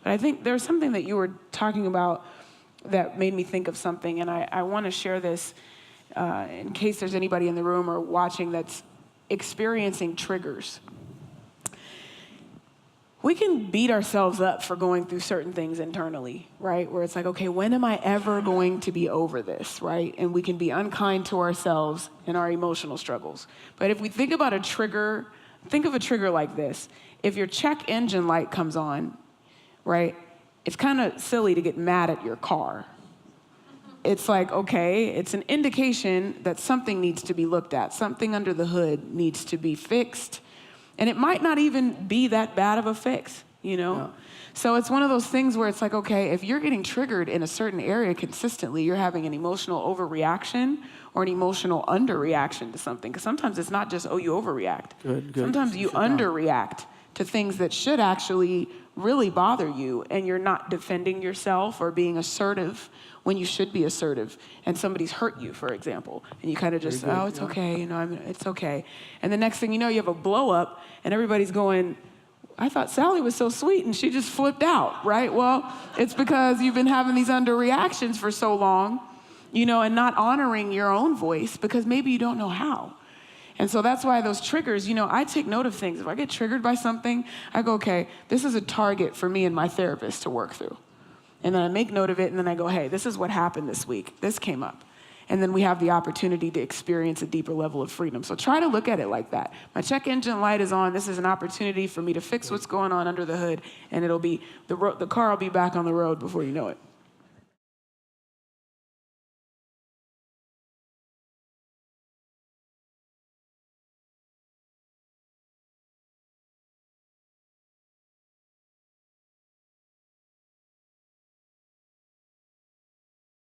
But I think there's something that you were talking about that made me think of something, and I want to share this in case there's anybody in the room or watching that's experiencing triggers. We can beat ourselves up for going through certain things internally, right? Where it's like, okay, when am I ever going to be over this, right? And we can be unkind to ourselves in our emotional struggles. But if we think about a trigger, think of a trigger like this. If your check engine light comes on, right, it's kind of silly to get mad at your car. It's like, okay, it's an indication that something needs to be looked at. Something under the hood needs to be fixed. And it might not even be that bad of a fix, you know? Yeah. So it's one of those things where it's like, okay, if you're getting triggered in a certain area consistently, you're having an emotional overreaction or an emotional underreaction to something. Because sometimes it's not just, oh, you overreact. Good. Sometimes you underreact to things that should actually really bother you, and you're not defending yourself or being assertive when you should be assertive, and somebody's hurt you, for example, and you kind of just, oh, it's okay, you know, it's okay. And the next thing you know, you have a blow up, and everybody's going, I thought Sally was so sweet, and she just flipped out, right? Well, it's because you've been having these underreactions for so long, you know, and not honoring your own voice because maybe you don't know how. And so that's why those triggers, you know, I take note of things. If I get triggered by something, I go, okay, this is a target for me and my therapist to work through. And then I make note of it, and then I go, hey, this is what happened this week. This came up. And then we have the opportunity to experience a deeper level of freedom. So try to look at it like that. My check engine light is on. This is an opportunity for me to fix what's going on under the hood, and it'll be, the car will be back on the road before you know it.